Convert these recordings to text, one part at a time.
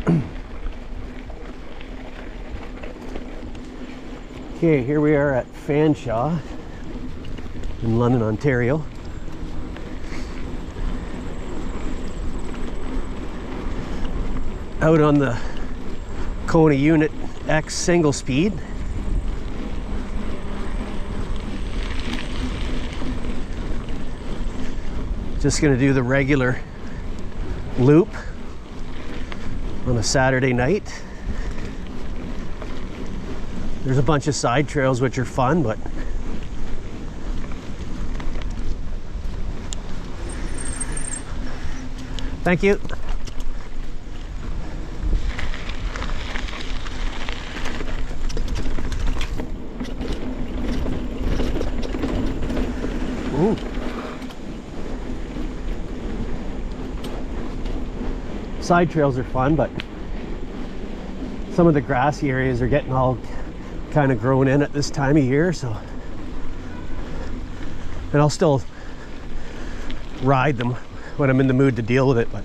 Okay, here we are at Fanshawe in London, Ontario. Out on the Kona Unit X single speed. Just gonna do the regular loop on a Saturday night. There's a bunch of side trails which are fun, but thank you. Ooh. Side trails are fun, but some of the grassy areas are getting all kind of grown in at this time of year, so, and I'll still ride them when I'm in the mood to deal with it, but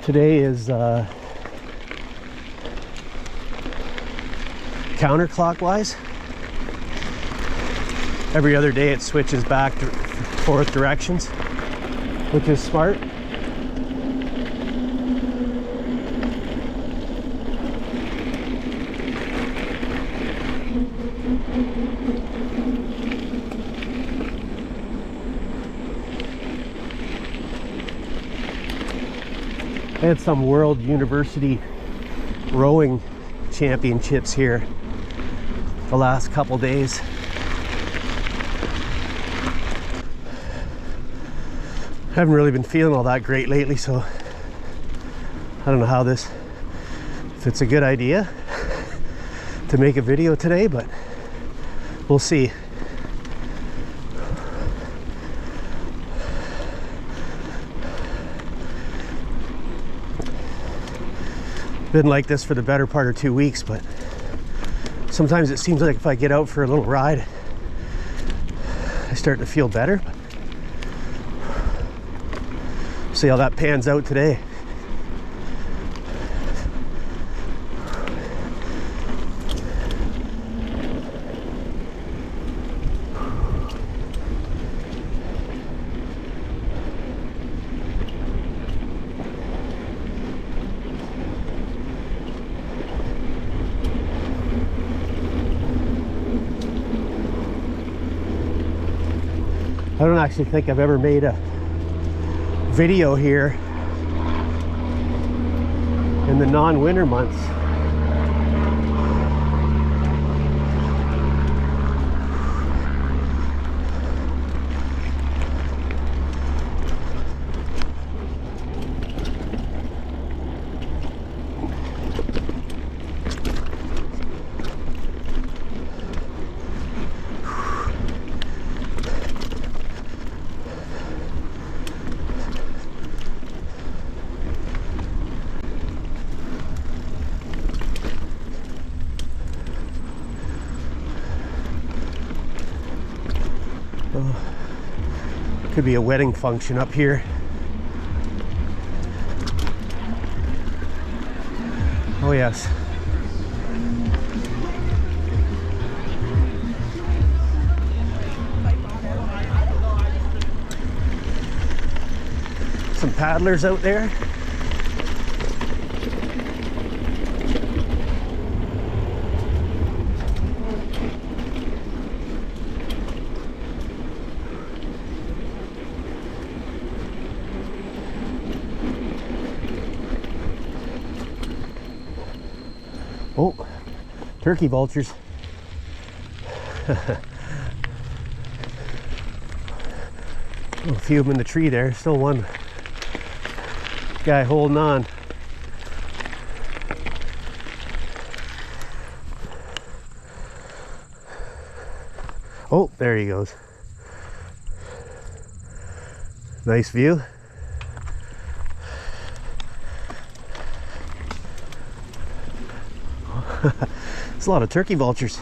today is counterclockwise. Every other day it switches back to fourth directions, which is smart. I had some World University rowing championships here the last couple days. I haven't really been feeling all that great lately, so I don't know if it's a good idea to make a video today, but we'll see. Been like this for the better part of 2 weeks, but sometimes it seems like if I get out for a little ride, I start to feel better. See how that pans out today. I don't actually think I've ever made a video here in the non-winter months. Could be a wedding function up here. Oh yes. Some paddlers out there. Oh, turkey vultures. Oh, a few of them in the tree there. Still one guy holding on. Oh, there he goes. Nice view. There's a lot of turkey vultures.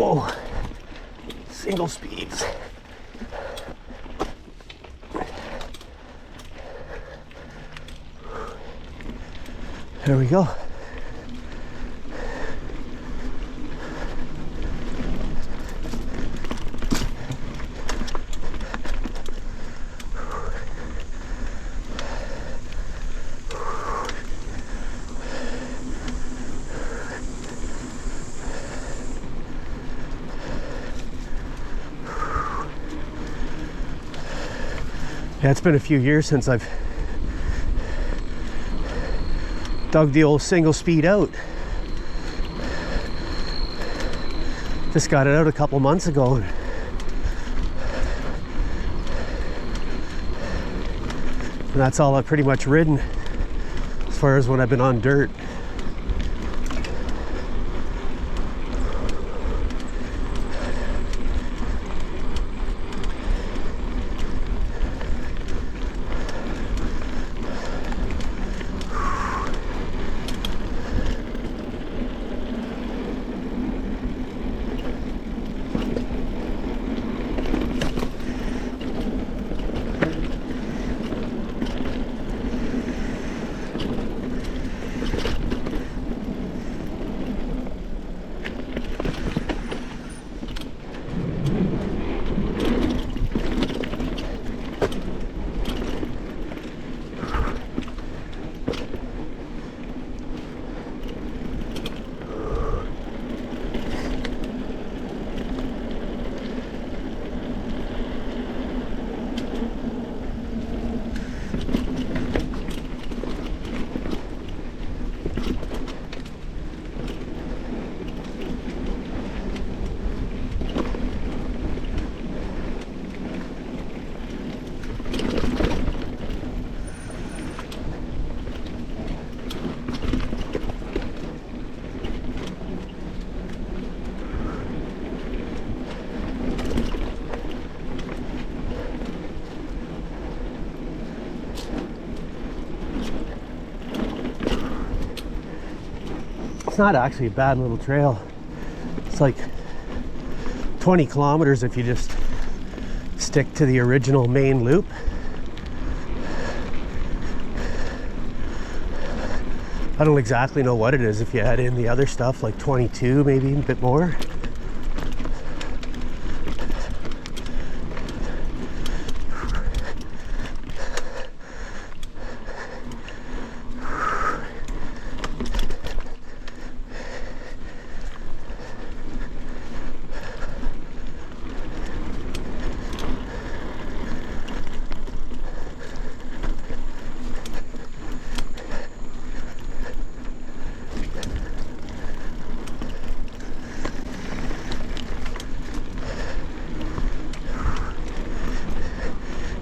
Oh, single speeds. There we go. Yeah, it's been a few years since I've dug the old single speed out. Just got it out a couple months ago. And that's all I've pretty much ridden as far as when I've been on dirt. It's not actually a bad little trail. It's like 20 kilometers if you just stick to the original main loop. I don't exactly know what it is if you add in the other stuff, like 22, maybe a bit more.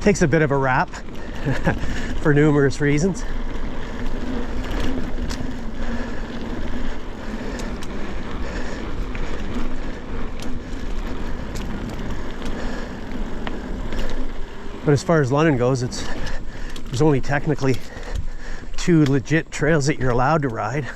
Takes a bit of a wrap for numerous reasons. But as far as London goes, there's only technically 2 legit trails that you're allowed to ride.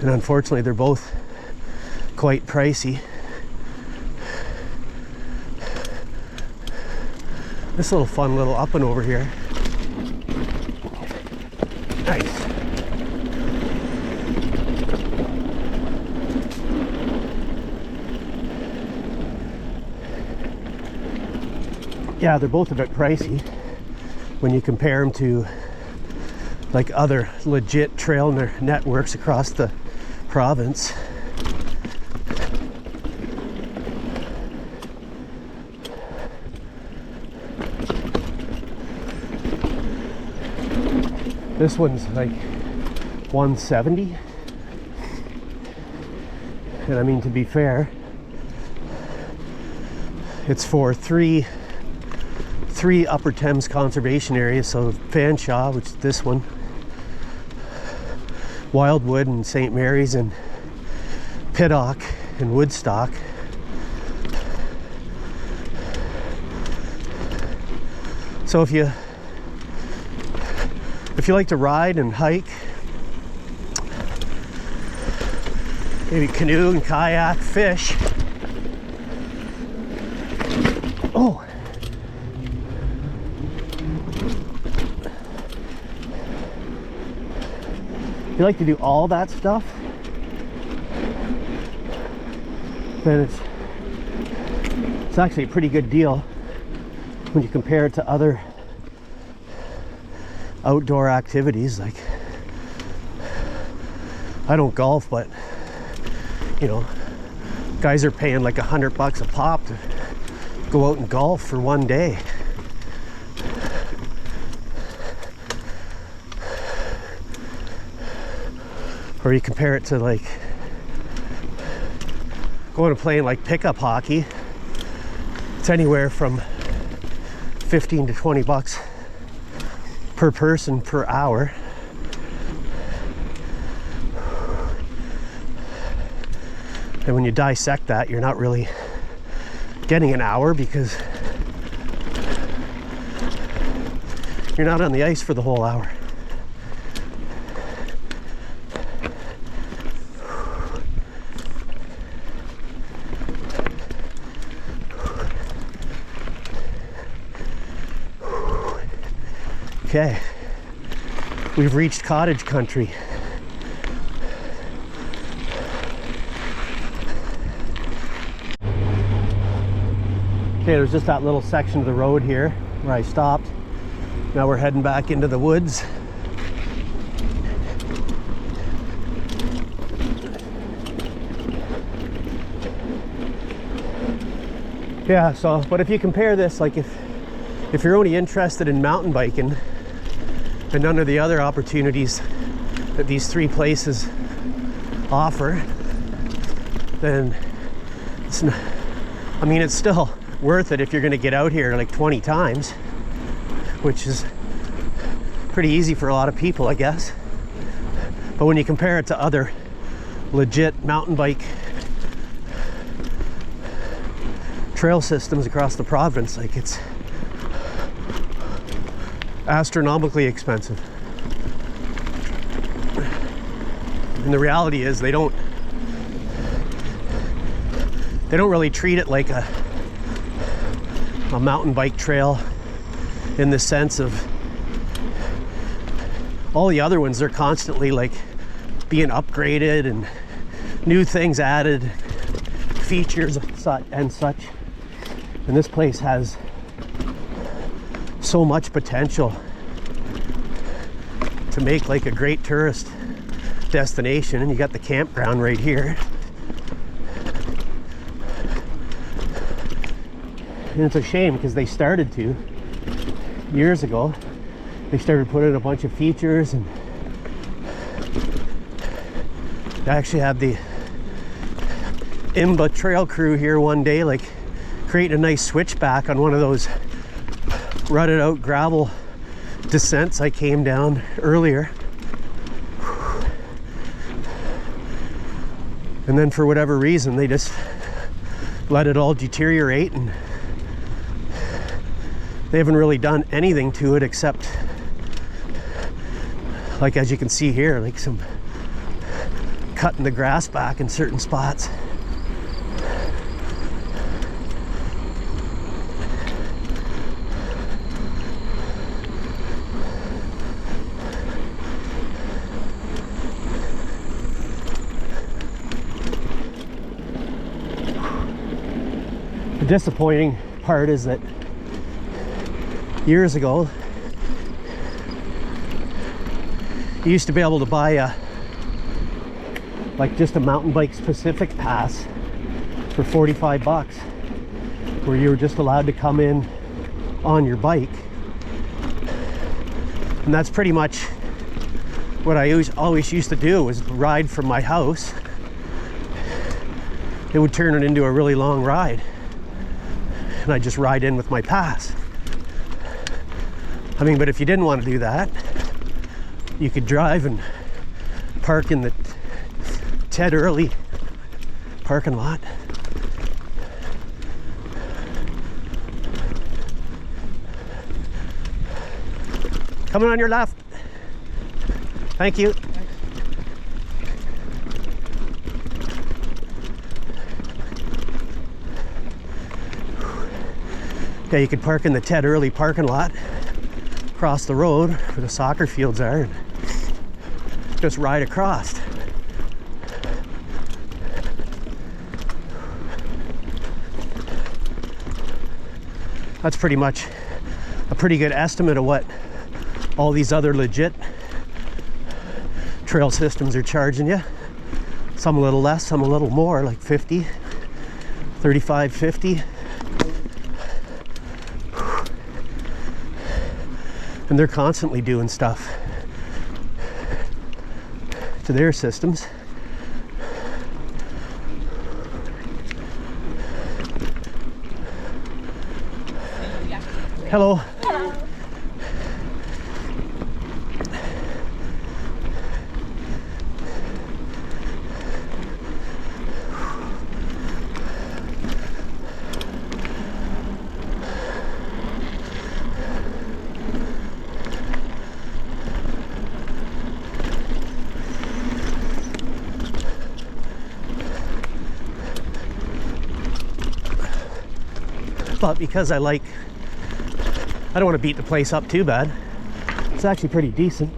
And unfortunately, they're both quite pricey. This little fun little up and over here. Nice. yeah, they're both a bit pricey when you compare them to like other legit trail networks across the province. This one's like 170, and I mean, to be fair, it's for three Upper Thames conservation areas. So Fanshawe, which is this one, Wildwood and St. Mary's, and Piddock and Woodstock. So if you like to ride and hike, maybe canoe and kayak, fish. Oh. If you like to do all that stuff, then it's actually a pretty good deal when you compare it to other outdoor activities. Like, I don't golf, but you know, guys are paying like $100 a pop to go out and golf for one day. Or you compare it to like going and playing like pickup hockey. It's anywhere from 15 to 20 bucks per person per hour. And when you dissect that, you're not really getting an hour, because you're not on the ice for the whole hour. Okay, we've reached cottage country. Okay, there's just that little section of the road here where I stopped. Now we're heading back into the woods. Yeah, so, but if you compare this, like if you're only interested in mountain biking and none of the other opportunities that these three places offer, then it's not, I mean, it's still worth it if you're going to get out here like 20 times, which is pretty easy for a lot of people, I guess. But when you compare it to other legit mountain bike trail systems across the province, like, it's astronomically expensive. And the reality is they don't really treat it like a mountain bike trail, in the sense of all the other ones, they're constantly like being upgraded and new things added, features and such. And this place has so much potential to make like a great tourist destination. And you got the campground right here. And it's a shame, because they started to, years ago, they started putting a bunch of features, and I actually had the IMBA trail crew here one day, like creating a nice switchback on one of those rutted out gravel descents I came down earlier. And then for whatever reason, they just let it all deteriorate, and they haven't really done anything to it except, like as you can see here, like some cutting the grass back in certain spots. The disappointing part is that years ago, you used to be able to buy a like just a mountain bike specific pass for 45 bucks, where you were just allowed to come in on your bike. And that's pretty much what I always used to do, was ride from my house. It would turn it into a really long ride, and I'd just ride in with my pass. I mean, but if you didn't want to do that, you could drive and park in the Ted Early parking lot. Coming on your left. Thank you. Yeah, you could park in the Ted Early parking lot across the road where the soccer fields are, and just ride across. That's pretty much a pretty good estimate of what all these other legit trail systems are charging you. Some a little less, some a little more, like 50, 35, 50. And they're constantly doing stuff to their systems. Hello. Hello. But because I don't want to beat the place up too bad, it's actually pretty decent.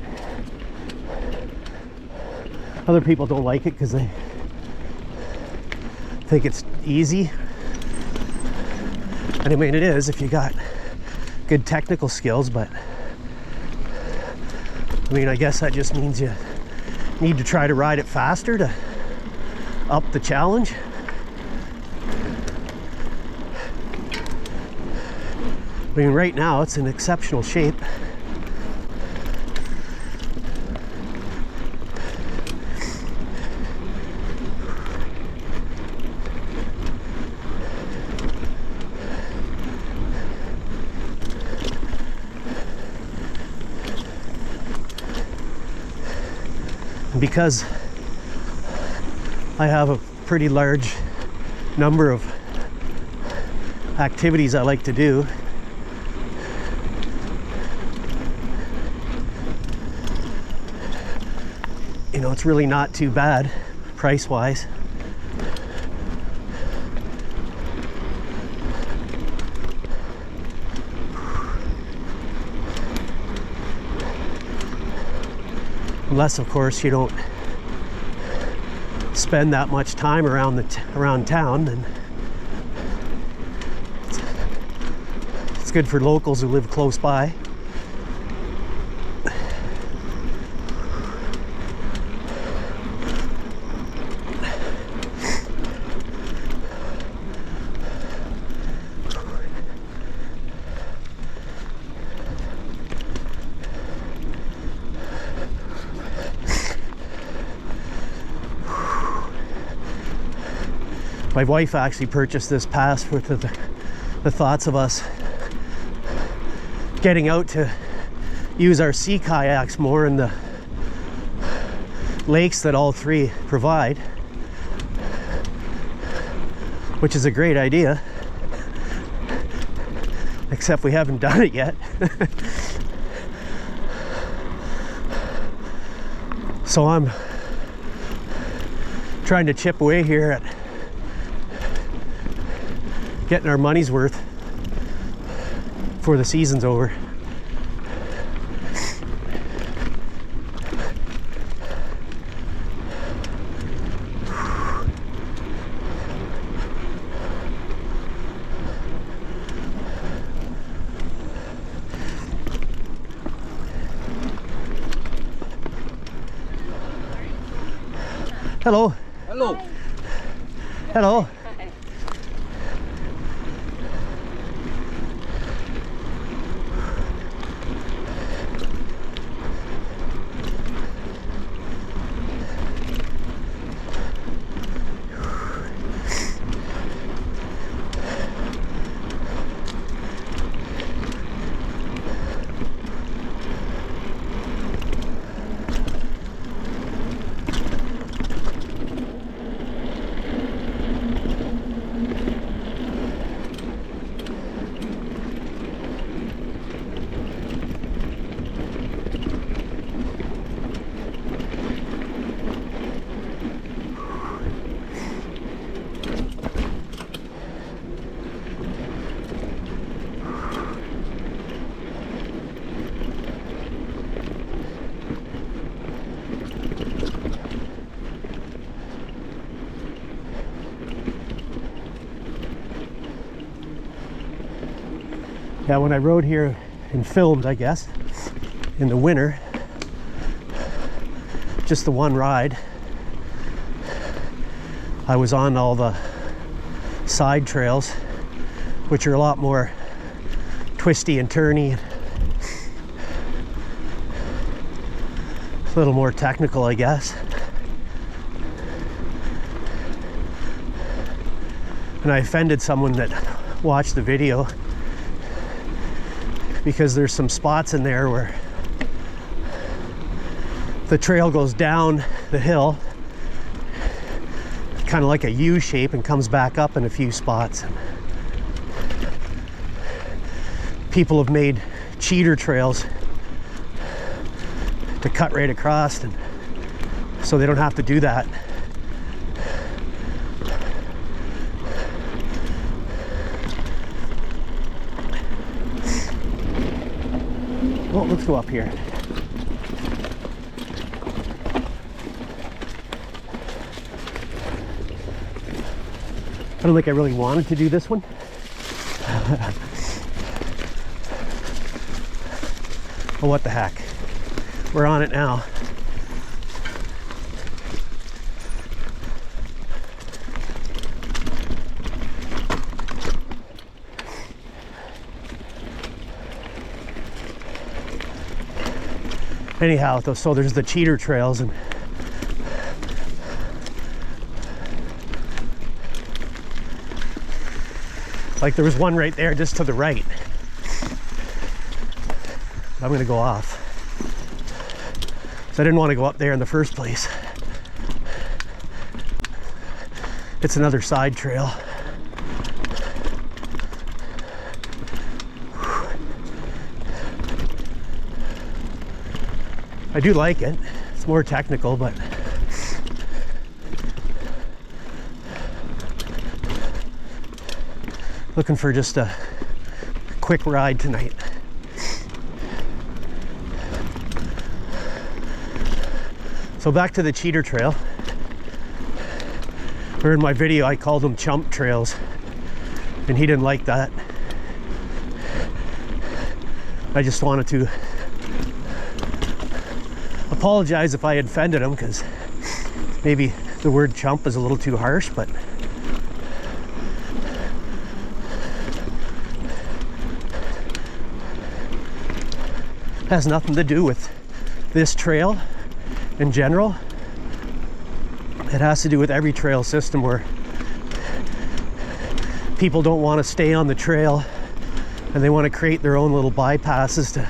Other people don't like it because they think it's easy. And I mean, it is if you got good technical skills, but I mean, I guess that just means you need to try to ride it faster to up the challenge. I mean, right now it's in exceptional shape. And because I have a pretty large number of activities I like to do, you know, it's really not too bad price-wise. Unless, of course, you don't spend that much time around town, then it's good for locals who live close by. My wife actually purchased this pass with the thoughts of us getting out to use our sea kayaks more in the lakes that all three provide, which is a great idea, except we haven't done it yet. So I'm trying to chip away here at getting our money's worth before the season's over. Hello. Hello. Hello. Yeah, when I rode here and filmed, I guess, in the winter, just the one ride, I was on all the side trails, which are a lot more twisty and turny, a little more technical, I guess. And I offended someone that watched the video because there's some spots in there where the trail goes down the hill, kind of like a U shape, and comes back up in a few spots. People have made cheater trails to cut right across, and so they don't have to do that. Well, let's go up here. I don't think I really wanted to do this one. But what the heck? We're on it now. Anyhow, so there's the cheater trails, and like there was one right there just to the right. I'm gonna go off. So I didn't want to go up there in the first place. It's another side trail. I do like it. It's more technical, but looking for just a quick ride tonight. So back to the cheater trail. Or in my video I called them chump trails, and he didn't like that. I just wanted to apologize if I offended him, because maybe the word chump is a little too harsh, but it has nothing to do with this trail in general. It has to do with every trail system where people don't want to stay on the trail and they want to create their own little bypasses to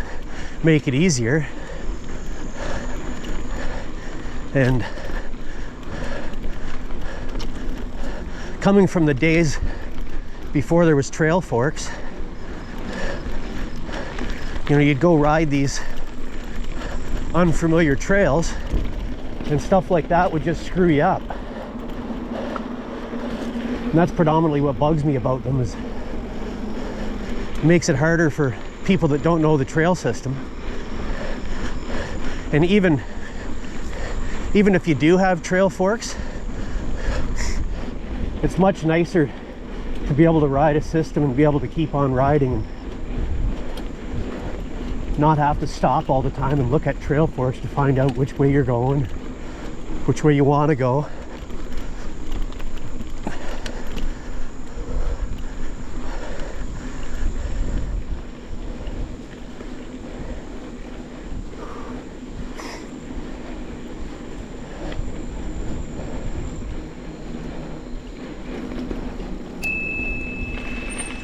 make it easier. And coming from the days before there was trail forks, you know, you'd go ride these unfamiliar trails and stuff like that would just screw you up. And that's predominantly what bugs me about them, is it makes it harder for people that don't know the trail system. And even if you do have trail forks, it's much nicer to be able to ride a system and be able to keep on riding and not have to stop all the time and look at trail forks to find out which way you're going, which way you want to go.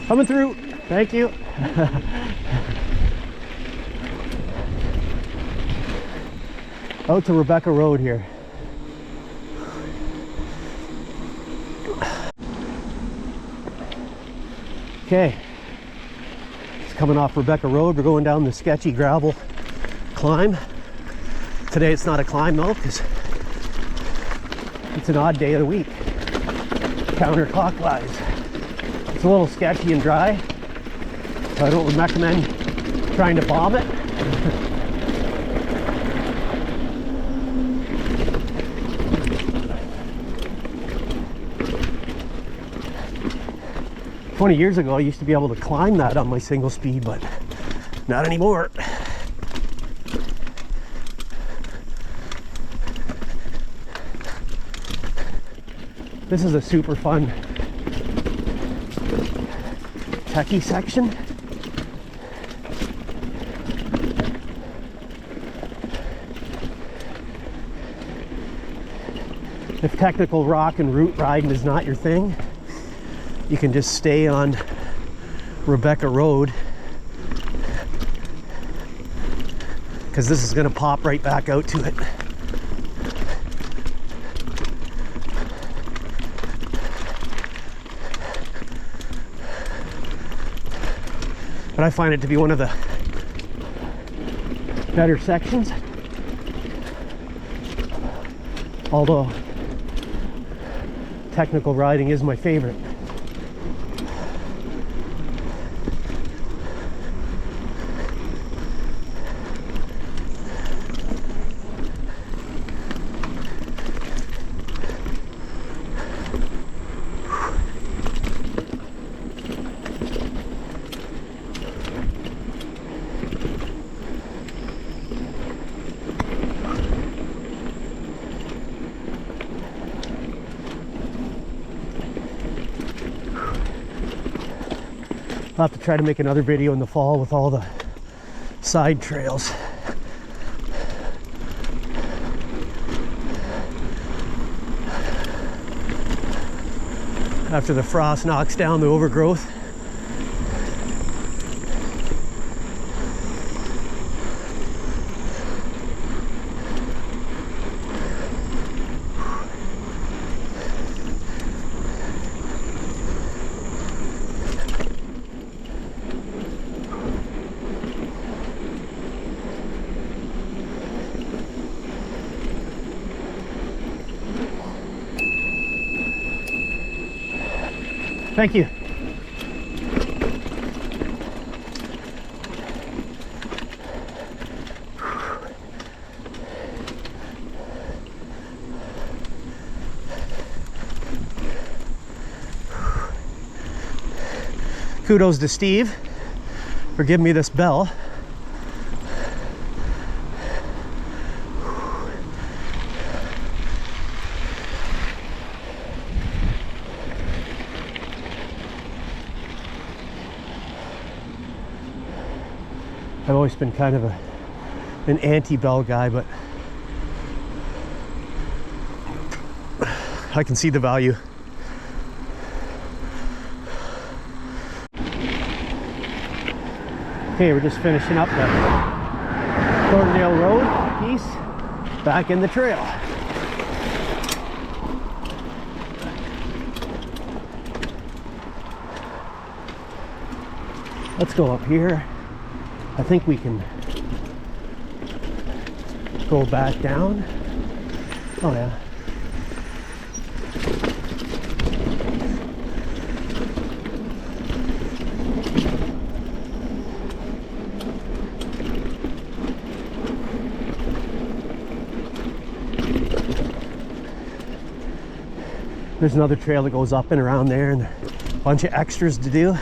Coming through. Thank you. Out to Rebecca Road here. Okay. It's coming off Rebecca Road. We're going down the sketchy gravel climb. Today it's not a climb though, because it's an odd day of the week. Counterclockwise. It's a little sketchy and dry, so I don't recommend trying to bomb it. 20 years ago, I used to be able to climb that on my single speed, but not anymore. This is a super fun techie section. If technical rock and route riding is not your thing, you can just stay on Rebecca Road, because this is going to pop right back out to it. But I find it to be one of the better sections, although technical riding is my favorite. I'll have to try to make another video in the fall with all the side trails. After the frost knocks down the overgrowth. Thank you. Kudos to Steve for giving me this bell. I've always been kind of an anti-bell guy, but I can see the value. Okay, we're just finishing up the Thorndale Road piece, back in the trail. Let's go up here. I think we can go back down. Oh yeah. There's another trail that goes up and around there, and a bunch of extras to do.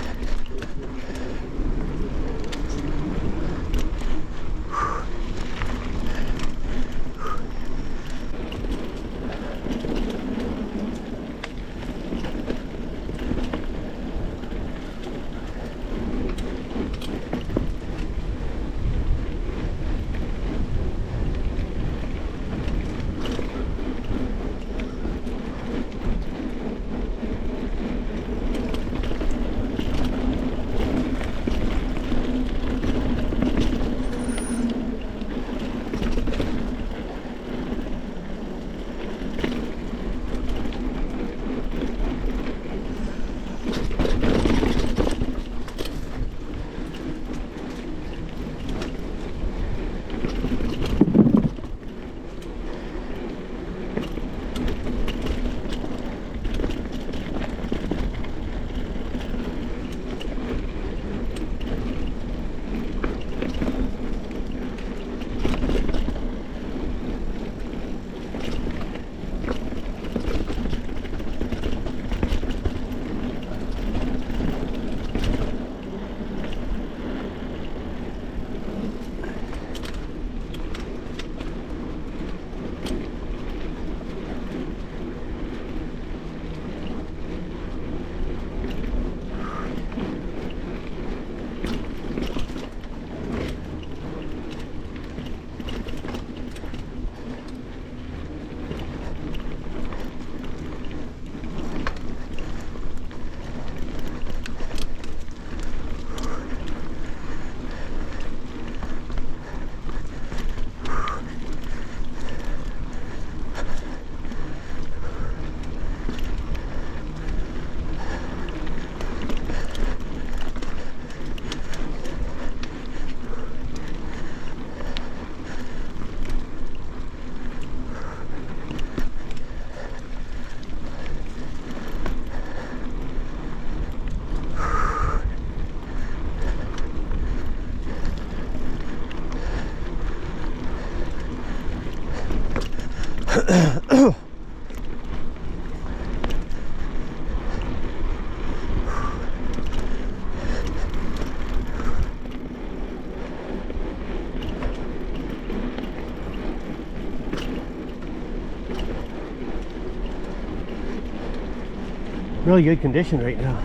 Really good condition right now.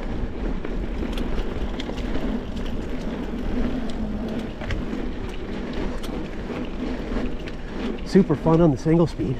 Super fun on the single speed.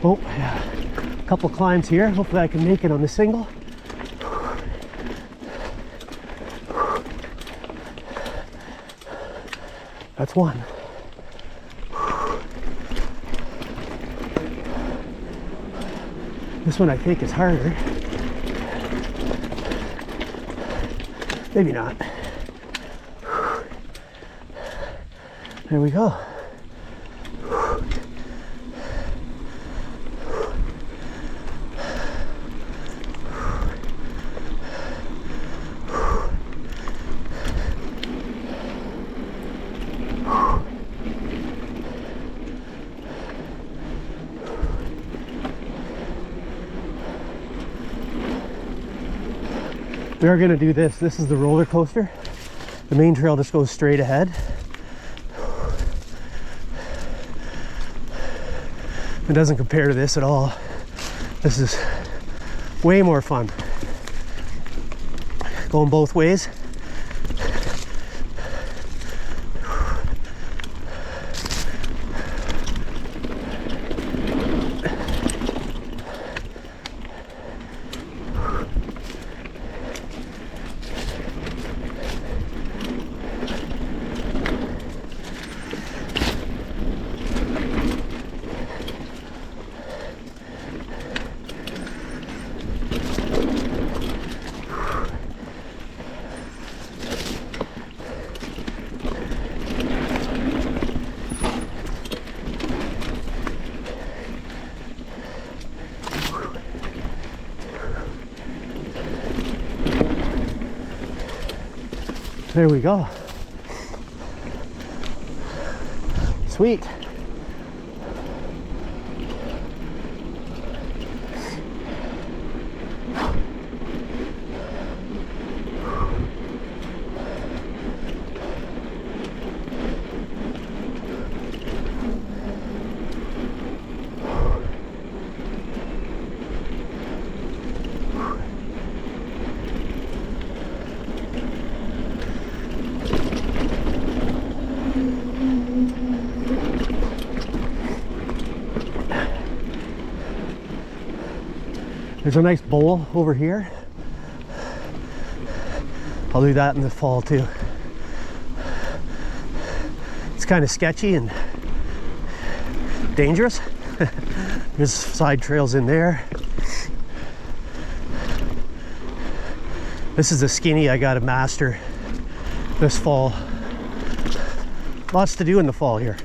Oh, yeah. A couple climbs here. Hopefully I can make it on the single. That's one. This one I think is harder. Maybe not. There we go. We are going to do this. This is the roller coaster. The main trail just goes straight ahead. It doesn't compare to this at all. This is way more fun. Going both ways. There we go. Sweet. There's a nice bowl over here. I'll do that in the fall too. It's kind of sketchy and dangerous. There's side trails in there. This is a skinny I gotta master this fall. Lots to do in the fall here.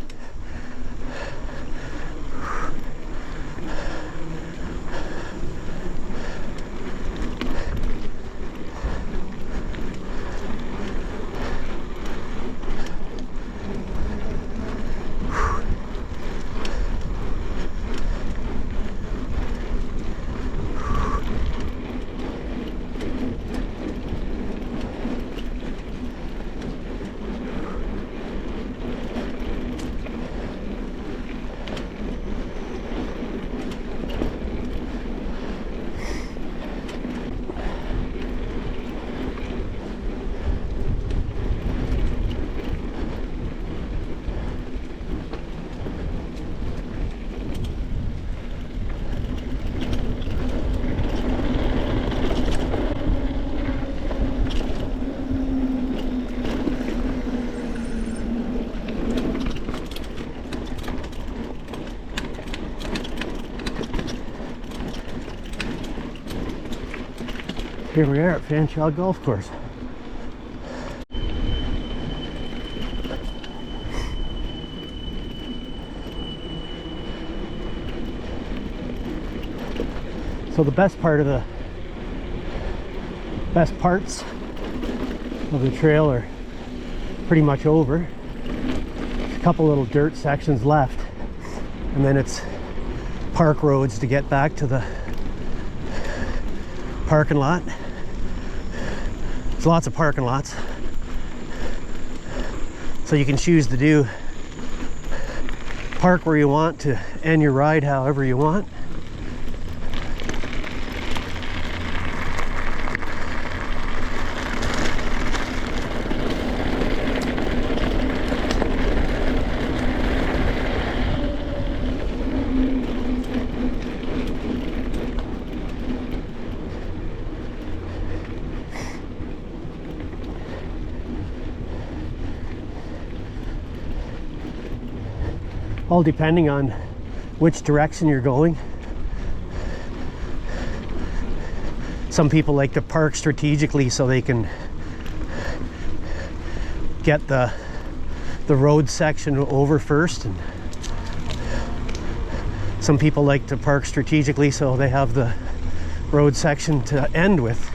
Here we are at Fanshawe Golf Course. So the best parts of the trail are pretty much over. There's a couple little dirt sections left, and then it's park roads to get back to the parking lot. There's lots of parking lots, so you can choose to do park where you want to end your ride however you want. all depending on which direction you're going. Some people like to park strategically so they can get the road section over first, and some people like to park strategically so they have the road section to end with.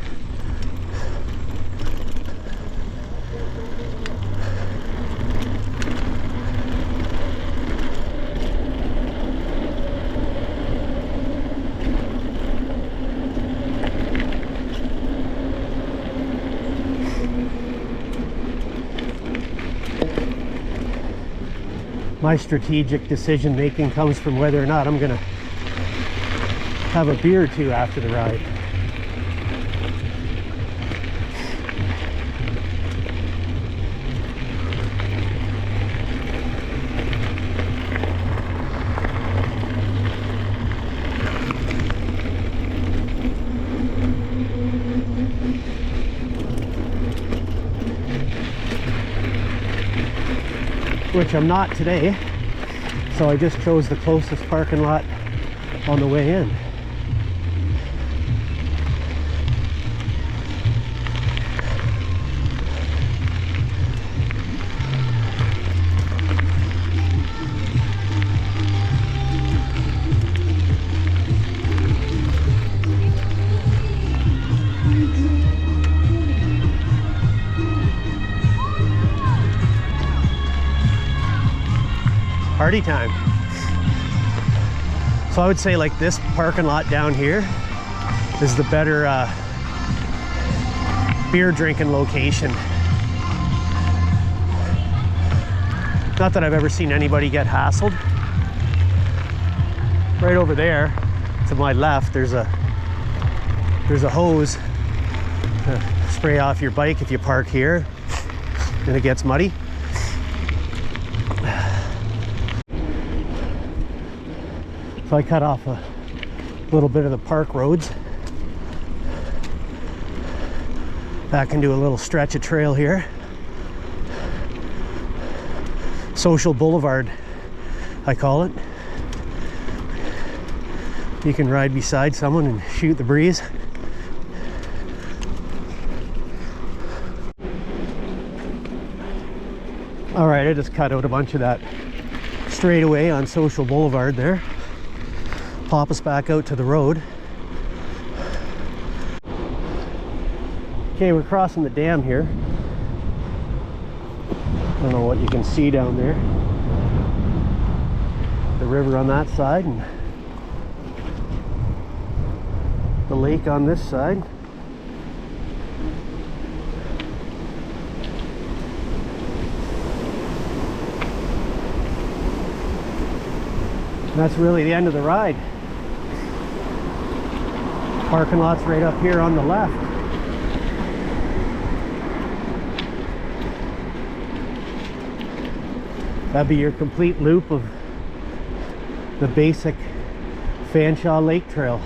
My strategic decision making comes from whether or not I'm gonna have a beer or two after the ride. Which I'm not today, so I just chose the closest parking lot on the way in. Party time. So I would say like this parking lot down here is the better beer drinking location. Not that I've ever seen anybody get hassled. Right over there to my left there's a hose to spray off your bike if you park here and it gets muddy. So I cut off a little bit of the park roads back into a little stretch of trail here. Social Boulevard, I call it. You can ride beside someone and shoot the breeze. All right, I just cut out a bunch of that straightaway on Social Boulevard there. Pop us back out to the road. Okay, we're crossing the dam here. I don't know what you can see down there. The river on that side and the lake on this side. And that's really the end of the ride. Parking lot's right up here on the left. That'd be your complete loop of the basic Fanshawe Lake Trail.